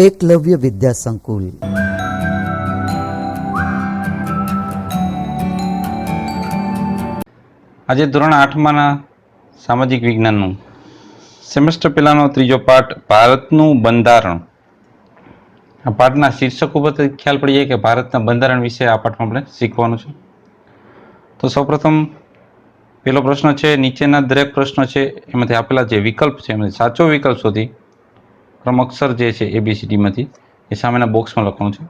એકલવ્ય વિદ્યા સંકુલ. આજે ધોરણ 8માના સામાજિક વિજ્ઞાનનું સેમેસ્ટર પહેલાનો ત્રીજો પાઠ ભારતનું બંધારણ. આ પાઠના શીર્ષક ઉપરથી ખ્યાલ પડી જાય કે ભારતના બંધારણ વિશે આ પાઠમાં આપણે શીખવાનું છે. તો સૌપ્રથમ પહેલો પ્રશ્ન છે, નીચેના દરેક પ્રશ્નો છે એમાંથી આપેલા જે વિકલ્પ છે એમાંથી સાચો વિકલ્પ શોધી ક્રમઅક્ષર જે છે ABCDમાંથી એ સામેના બોક્સમાં લખવાનું છે.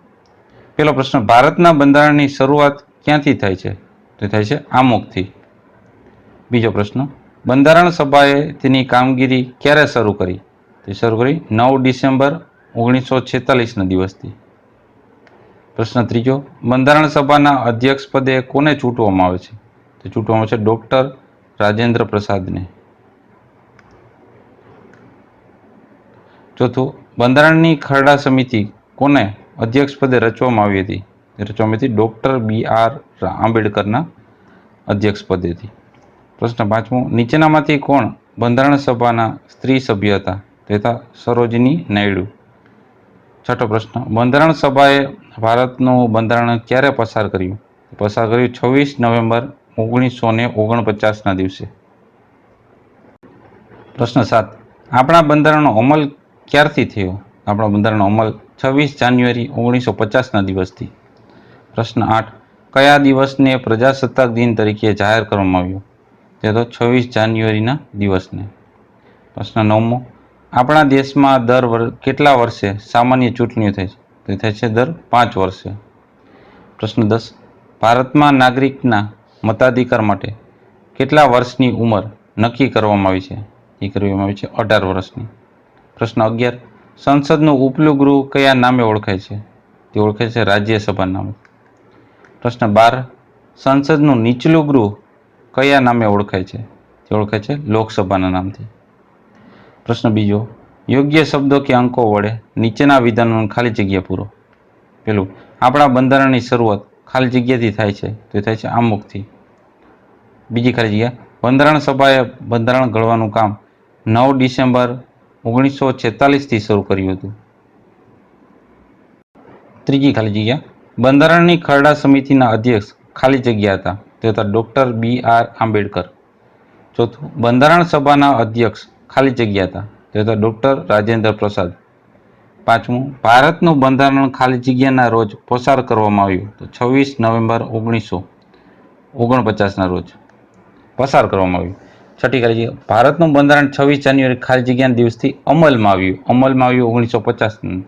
પહેલો પ્રશ્ન, ભારતના બંધારણની શરૂઆત ક્યાંથી થાય છે? તો થાય છે આમુખથી. બીજો પ્રશ્ન, બંધારણ સભાએ તેની કામગીરી ક્યારે શરૂ કરી? તે શરૂ કરી 9 ડિસેમ્બર 1946ના દિવસથી. પ્રશ્ન ત્રીજો, બંધારણ સભાના અધ્યક્ષ પદે કોને ચૂંટવામાં આવે છે? તે ચૂંટવામાં આવે છે ડોક્ટર રાજેન્દ્ર પ્રસાદને. ચોથું, બંધારણની ખરડા સમિતિ કોને અધ્યક્ષ પદે રચવામાં આવી હતી? તે રચવામાં હતી ડોક્ટર BR આંબેડકરના અધ્યક્ષ પદેથી. પ્રશ્ન પાંચમો, નીચેનામાંથી કોણ બંધારણ સભાના સ્ત્રી સભ્ય હતા? તે હતા સરોજિની નાયડુ. છઠ્ઠો પ્રશ્ન, બંધારણ સભાએ ભારતનું બંધારણ ક્યારે પસાર કર્યું? પસાર કર્યું 26 નવેમ્બર 1949ના દિવસે. પ્રશ્ન 7, આપણા બંધારણનો અમલ ક્યારથી થયો? આપણા બંધારણનો અમલ 26 જાન્યુઆરી 1950ના દિવસથી. પ્રશ્ન 8, કયા દિવસને પ્રજાસત્તાક દિન તરીકે જાહેર કરવામાં આવ્યો? તે તો 26 જાન્યુઆરીના દિવસને. પ્રશ્ન 9મો, આપણા દેશમાં કેટલા વર્ષે સામાન્ય ચૂંટણીઓ થાય છે? તે થાય છે દર 5 વર્ષે. પ્રશ્ન 10, ભારતમાં નાગરિકના મતાધિકાર માટે કેટલા વર્ષની ઉંમર નક્કી કરવામાં આવી છે? એ કરવામાં આવી છે 18 વર્ષની. પ્રશ્ન 11, સંસદનું ઉપલું ગૃહ કયા નામે ઓળખાય છે? તે ઓળખાય છે રાજ્યસભા નામે. પ્રશ્ન 12, સંસદનું નીચલું ગૃહ કયા નામે ઓળખાય છે? તે ઓળખાય છે લોકસભાના નામથી. પ્રશ્ન બીજો, યોગ્ય શબ્દો કે અંકો વડે નીચેના વિધાનોની ખાલી જગ્યા પૂરો. પેલું, આપણા બંધારણની શરૂઆત ખાલી જગ્યાથી થાય છે, તો થાય છે આમુખથી. બીજી ખાલી જગ્યા, બંધારણ સભાએ બંધારણ ઘડવાનું કામ 9 ડિસેમ્બર 1946થી શરૂ કર્યું હતું. ત્રીજી ખાલી જગ્યા, બંધારણની ખરડા સમિતિના અધ્યક્ષ ખાલી જગ્યા હતા, તે હતા ડોક્ટર BR આંબેડકર. ચોથું, બંધારણ સભાના અધ્યક્ષ ખાલી જગ્યા હતા, તે હતા ડોક્ટર રાજેન્દ્ર પ્રસાદ. પાંચમું, ભારતનું બંધારણ ખાલી જગ્યાના રોજ પસાર કરવામાં આવ્યું, તો 26 નવેમ્બર 1949ના રોજ પસાર કરવામાં આવ્યું. છઠ્ઠી ખાલી જગ્યા, ભારતનું બંધારણ 26 જાન્યુઆરી ખાલી જગ્યાના દિવસથી અમલમાં આવ્યું 1950.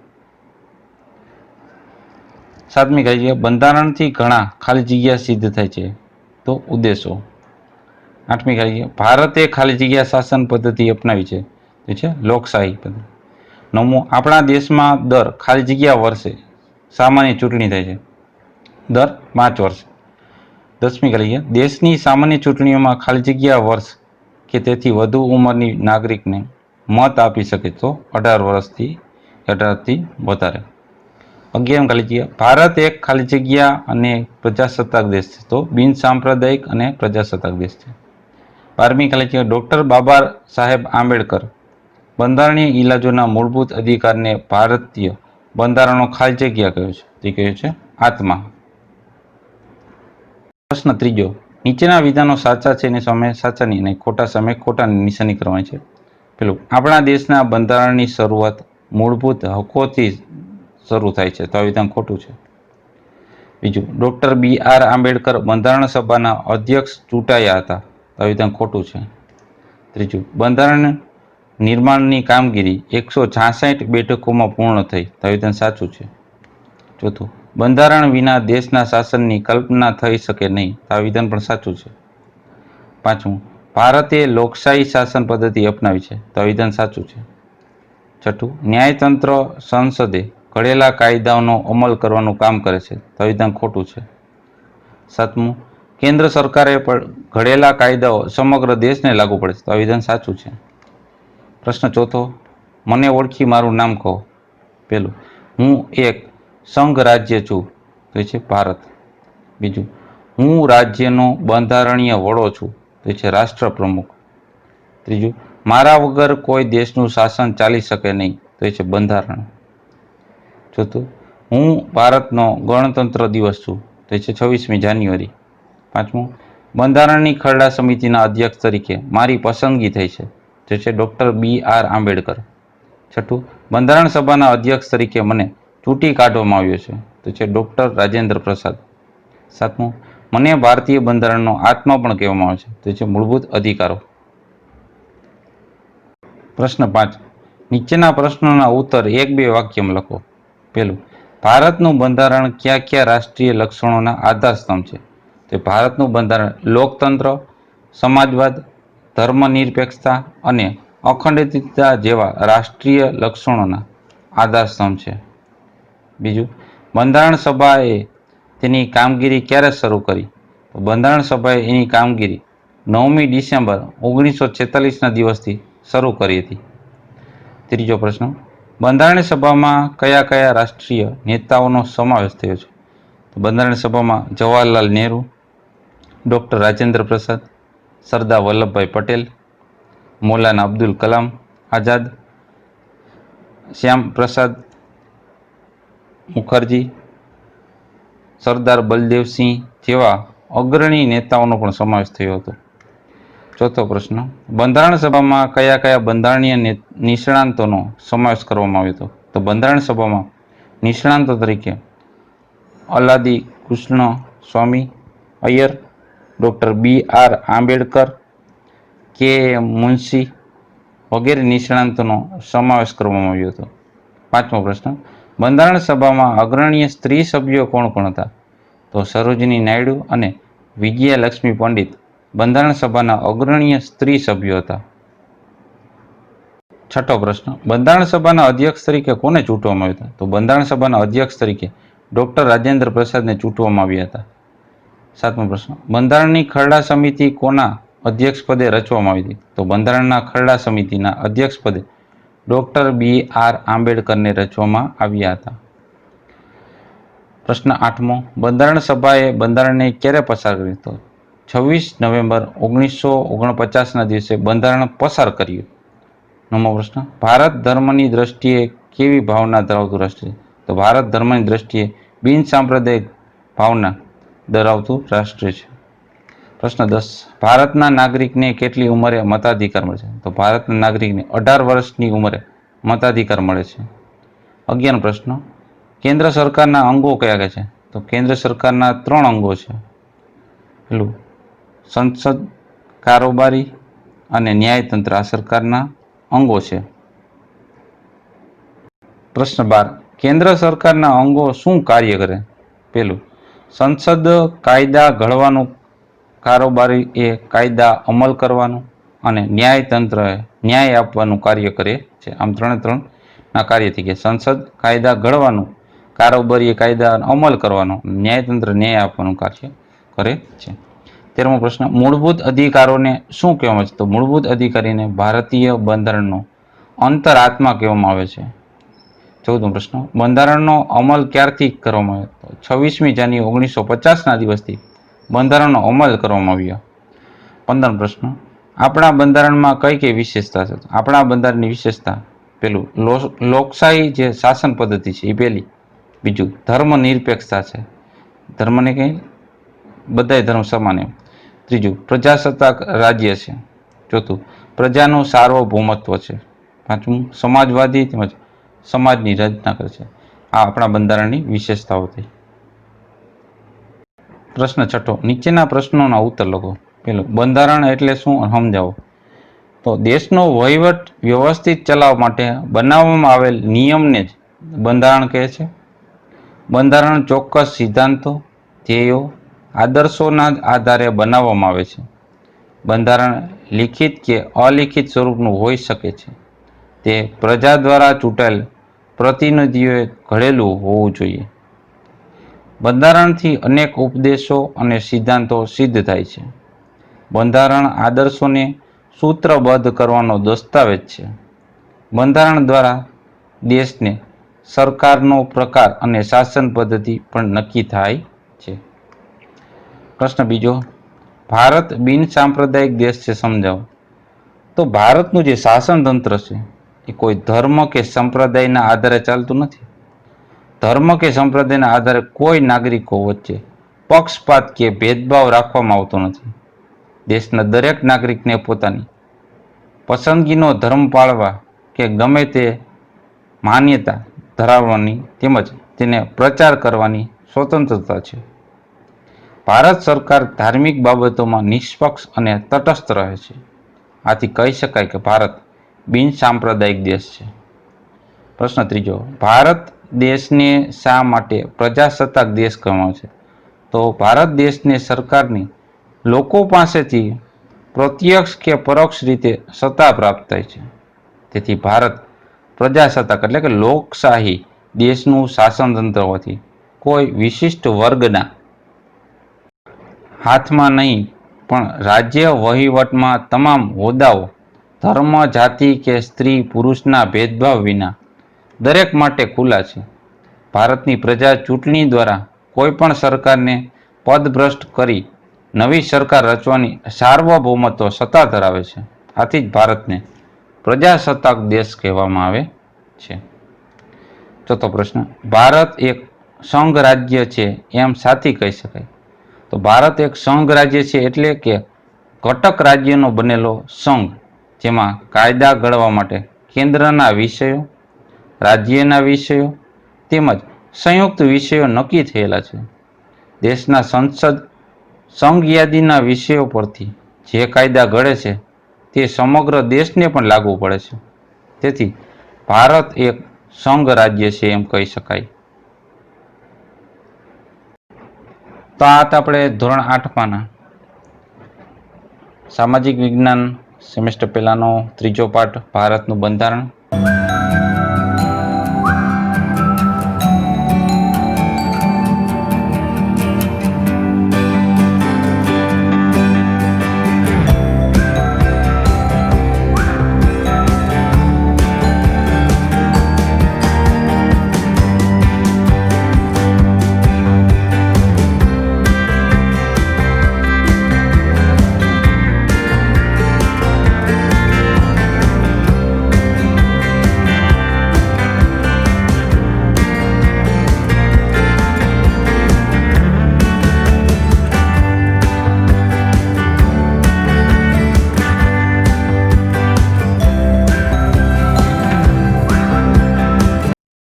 સાતમી ખાલી જગ્યા, બંધારણથી ઘણા ખાલી જગ્યા સિદ્ધ થાય છે, તો ઉદ્દેશો. આઠમી ખાલી જગ્યા, ભારતે ખાલી જગ્યા શાસન પદ્ધતિ અપનાવી છે, તે છે લોકશાહી પદ્ધતિ. નવમું, આપણા દેશમાં દર ખાલી જગ્યા વર્ષે સામાન્ય ચૂંટણી થાય છે, દર 5 વર્ષે. 10મી ખાલી જગ્યા, દેશની સામાન્ય ચૂંટણીઓમાં ખાલી જગ્યા વર્ષ કે તેથી વધુ ઉંમરની નાગરિકને મત આપી શકે, તો 18થી વધારે. 11મી ખાલી જગ્યા, ભારત એક ખાલી જગ્યા અને પ્રજાસત્તાક દેશ છે, તો બિન સાંપ્રદાયિક અને પ્રજાસત્તાક દેશ છે. 12મી ખાલી જગ્યા, ડોક્ટર બાબા સાહેબ આંબેડકર બંધારણીય ઇલાજોના મૂળભૂત અધિકારને ભારતીય બંધારણનો ખાલી જગ્યા કહ્યું છે, તે કહ્યું છે આત્મા. પ્રશ્ન ત્રીજો, નીચેના વિધાનો સાચા છે એની સામે સાચાની અને ખોટા સામે ખોટાની નિશાની કરવાની છે. પેલું, આપણા દેશના બંધારણની શરૂઆત મૂળભૂત હકોથી શરૂ થાય છે, તો આ વિધાન ખોટું છે. બીજું, ડોક્ટર BR આંબેડકર બંધારણ સભાના અધ્યક્ષ ચૂંટાયા હતા, તો આ વિધાન ખોટું છે. ત્રીજું, બંધારણ નિર્માણની કામગીરી 166 બેઠકોમાં પૂર્ણ થઈ, તો આ વિધાન સાચું છે. ચોથું, બંધારણ વિના દેશના શાસનની કલ્પના થઈ શકે નહીં, તો આ વિધાન પણ સાચું છે. પાંચમું, ભારતે લોકશાહી શાસન પદ્ધતિ અપનાવી છે, તો આ વિધાન સાચું છે. છઠ્ઠું, ન્યાયતંત્ર સંસદે ઘડેલા કાયદાઓનો અમલ કરવાનું કામ કરે છે, તો આ વિધાન ખોટું છે. સાતમું, કેન્દ્ર સરકારે પણ ઘડેલા કાયદાઓ સમગ્ર દેશને લાગુ પડે છે, તો આ વિધાન સાચું છે. પ્રશ્ન ચોથો, મને ઓળખી મારું નામ કહો. પહેલું, હું એક સંઘ રાજ્ય છું, તો એ છે ભારત. બીજું, હું રાજ્યનો બંધારણીય વડો છું, તો એ છે રાષ્ટ્ર પ્રમુખ. ત્રીજું, મારા વગર કોઈ દેશનું શાસન ચાલી શકે નહીં, તો એ છે બંધારણ. ચોથું, હું ભારતનો ગણતંત્ર દિવસ છું, તો છે 26મી જાન્યુઆરી. પાંચમું, બંધારણની ખરડા સમિતિના અધ્યક્ષ તરીકે મારી પસંદગી થઈ છે, જે છે ડૉક્ટર BR આંબેડકર. છઠ્ઠું, બંધારણ સભાના અધ્યક્ષ તરીકે મને ચૂંટી કાઢવામાં આવ્યો છે, તો છે ડૉક્ટર રાજેન્દ્ર પ્રસાદ. સાતમું, મને ભારતીય બંધારણનો આત્મા પણ કહેવામાં આવે છે, તો છે મૂળભૂત અધિકારો. પ્રશ્ન 5, નીચેના પ્રશ્નોના ઉત્તર 1-2 વાક્યમાં લખો. પહેલું, ભારતનું બંધારણ કયા કયા રાષ્ટ્રીય લક્ષણોના આધારસ્તંભ છે? તો ભારતનું બંધારણ લોકતંત્ર, સમાજવાદ, ધર્મનિરપેક્ષતા અને અખંડિતતા જેવા રાષ્ટ્રીય લક્ષણોના આધારસ્તંભ છે. બીજું, બંધારણ સભાએ તેની કામગીરી ક્યારે શરૂ કરી? તો બંધારણ સભાએ એની કામગીરી 9મી ડિસેમ્બર 1946ના દિવસથી શરૂ કરી હતી. ત્રીજો પ્રશ્ન, બંધારણ સભામાં કયા કયા રાષ્ટ્રીય નેતાઓનો સમાવેશ થયો છે? તો બંધારણ સભામાં જવાહરલાલ નહેરુ, ડૉક્ટર રાજેન્દ્ર પ્રસાદ, સરદાર વલ્લભભાઈ પટેલ, મૌલાના અબ્દુલ કલામ આઝાદ, શ્યામ પ્રસાદ મુખર્જી, સરદાર બલદેવસિંહ જેવા અગ્રણી નેતાઓનો પણ સમાવેશ થયો હતો. ચોથો પ્રશ્ન, બંધારણ સભામાં કયા કયા બંધારણીય નિષ્ણાંતોનો સમાવેશ કરવામાં આવ્યો હતો? તો બંધારણ સભામાં નિષ્ણાંતો તરીકે Alladi Krishna Swami Iyer, doctor BR Ambedkar, KM Munshi વગેરે નિષ્ણાંતોનો સમાવેશ કરવામાં આવ્યો હતો. પાંચમો પ્રશ્ન, બંધારણ સભામાં અગ્રણીય સ્ત્રી સભ્યો કોણ કોણ હતા? તો સરોજિની નાયડુ અને વિજયાલક્ષ્મી પંડિત બંધારણ સભાના અગ્રણીય સ્ત્રી સભ્યો હતા. છઠ્ઠો પ્રશ્ન, બંધારણ સભાના અધ્યક્ષ તરીકે કોને ચૂંટવામાં આવ્યા હતા? તો બંધારણ સભાના અધ્યક્ષ તરીકે ડૉક્ટર રાજેન્દ્ર પ્રસાદને ચૂંટવામાં આવ્યા હતા. સાતમો પ્રશ્ન, બંધારણની ખરડા સમિતિ કોના અધ્યક્ષ પદે રચવામાં આવી હતી? તો બંધારણના ખરડા સમિતિના અધ્યક્ષ પદે ડૉક્ટર BR આંબેડકરને રચવામાં આવ્યા હતા. પ્રશ્ન 8મો, બંધારણ સભાએ બંધારણને ક્યારે પસાર કર્યું? તો 26 નવેમ્બર 1949ના દિવસે બંધારણ પસાર કર્યું. 9મો પ્રશ્ન, ભારત ધર્મની દ્રષ્ટિએ કેવી ભાવના ધરાવતું રાષ્ટ્ર છે? તો ભારત ધર્મની દ્રષ્ટિએ બિનસાંપ્રદાયિક ભાવના ધરાવતું રાષ્ટ્ર છે. પ્રશ્ન 10, ભારતના નાગરિકને કેટલી ઉંમરે મતાધિકાર મળે છે? તો ભારતના નાગરિકને 18 વર્ષની ઉંમરે મતાધિકાર મળે છે. 11 પ્રશ્ન, કેન્દ્ર સરકારના અંગો કયા કયા છે? તો કેન્દ્ર સરકારના 3 અંગો છે. પહેલું, સંસદ, કારોબારી અને ન્યાયતંત્ર આ સરકારના અંગો છે. પ્રશ્ન 12, કેન્દ્ર સરકારના અંગો શું કાર્ય કરે? પહેલું, સંસદ કાયદા ઘડવાનું, કારોબારી એ કાયદા અમલ કરવાનું અને ન્યાયતંત્ર ન્યાય આપવાનું કાર્ય કરે છે. આમ 3 કાર્ય થઈ ગયા. સંસદ કાયદા ઘડવાનું, કારોબારી કાયદા અમલ કરવાનો, ન્યાયતંત્ર ન્યાય આપવાનું કાર્ય કરે છે. 13મો પ્રશ્ન, મૂળભૂત અધિકારોને શું કહેવામાં આવે છે? તો મૂળભૂત અધિકારીને ભારતીય બંધારણનો અંતરાત્મા કહેવામાં આવે છે. 14મો પ્રશ્ન, બંધારણનો અમલ ક્યારથી કરવામાં આવ્યો? તો 26મી જાન્યુઆરી 1950ના દિવસથી બંધારણનો અમલ કરવામાં આવ્યો. 15મો પ્રશ્ન, આપણા બંધારણમાં કઈ કઈ વિશેષતા છે? આપણા બંધારણની વિશેષતા, પેલું લોકશાહી જે શાસન પદ્ધતિ છે એ પહેલી. બીજું, ધર્મ નિરપેક્ષતા છે, ધર્મને કંઈ બધાય ધર્મ સમાન એમ. ત્રીજું, પ્રજાસત્તાક રાજ્ય છે. ચોથું, પ્રજાનું સાર્વભૌમત્વ છે. પાંચમું, સમાજવાદી તેમજ સમાજની રચના કરે છે. આ આપણા બંધારણની વિશેષતાઓ થઈ. પ્રશ્ન 6, નીચેના પ્રશ્નોના ઉત્તર લખો. પહેલું, બંધારણ એટલે શું સમજાવો? તો દેશનો વહીવટ વ્યવસ્થિત ચલાવવા માટે બનાવવામાં આવેલ નિયમને જ બંધારણ કહે છે. બંધારણ ચોક્કસ સિદ્ધાંતો, ધ્યેયો, આદર્શોના આધારે બનાવવામાં આવે છે. બંધારણ લિખિત કે અલિખિત સ્વરૂપનું હોઈ શકે છે. તે પ્રજા દ્વારા ચૂંટાયેલ પ્રતિનિધિઓએ ઘડેલું હોવું જોઈએ. બંધારણથી અનેક ઉપદેશો અને સિદ્ધાંતો સિદ્ધ થાય છે. બંધારણ આદર્શોને સૂત્રબદ્ધ કરવાનો દસ્તાવેજ છે. બંધારણ દ્વારા દેશને સરકારનો પ્રકાર અને શાસન પદ્ધતિ પણ નક્કી થાય છે. પ્રશ્ન બીજો, ભારત બિનસાંપ્રદાયિક દેશ છે, સમજાવો. તો ભારતનું જે શાસન તંત્ર છે એ કોઈ ધર્મ કે સંપ્રદાયના આધારે ચાલતું નથી. ધર્મ કે સંપ્રદાયના આધારે કોઈ નાગરિકો વચ્ચે પક્ષપાત કે ભેદભાવ રાખવામાં આવતો નથી. દેશના દરેક નાગરિકને પોતાની પસંદગીનો ધર્મ પાળવા કે ગમે તે માન્યતા ધરાવવાની તેમજ તેને પ્રચાર કરવાની સ્વતંત્રતા છે. ભારત સરકાર ધાર્મિક બાબતોમાં નિષ્પક્ષ અને તટસ્થ રહે છે. આથી કહી શકાય કે ભારત બિનસાંપ્રદાયિક દેશ છે. પ્રશ્ન ત્રીજો, ભારત દેશને શા માટે પ્રજાસત્તાક દેશ કહેવામાં છે? તો ભારત દેશને સરકારની લોકો પાસેથી પ્રત્યક્ષ કે પરોક્ષ રીતે સત્તા પ્રાપ્ત થાય છે. તેથી ભારત પ્રજાસત્તાક એટલે કે લોકશાહી દેશનું શાસનતંત્ર હોવાથી કોઈ વિશિષ્ટ વર્ગના હાથમાં નહીં, પણ રાજ્ય વહીવટમાં તમામ હોદ્દાઓ ધર્મ, જાતિ કે સ્ત્રી પુરુષના ભેદભાવ વિના દરેક માટે ખુલ્લા છે. ભારતની પ્રજા ચૂંટણી દ્વારા કોઈ પણ સરકારને પદભ્રષ્ટ કરી નવી સરકાર રચવાની સાર્વભૌમત્વ સત્તા ધરાવે છે. આથી જ ભારતને પ્રજાસત્તાક દેશ કહેવામાં આવે છે. ચોથો પ્રશ્ન, ભારત એક સંઘ રાજ્ય છે એમ સાથી કહી શકાય? તો ભારત એક સંઘ રાજ્ય છે એટલે કે ઘટક રાજ્યનો બનેલો સંઘ, જેમાં કાયદા ઘડવા માટે કેન્દ્રના વિષયો, રાજ્યના વિષયો તેમજ સંયુક્ત વિષયો નક્કી થયેલા છે. દેશના સંસદ સંઘ યાદીના વિષયો પરથી જે કાયદા ઘડે છે તે સમગ્ર દેશને પણ લાગુ પડે છે. તેથી ભારત એક સંઘ રાજ્ય છે એમ કહી શકાય. તો આ હતા આપણે ધોરણ 8માના સામાજિક વિજ્ઞાન સેમેસ્ટર પહેલાનો ત્રીજો પાઠ ભારતનું બંધારણ.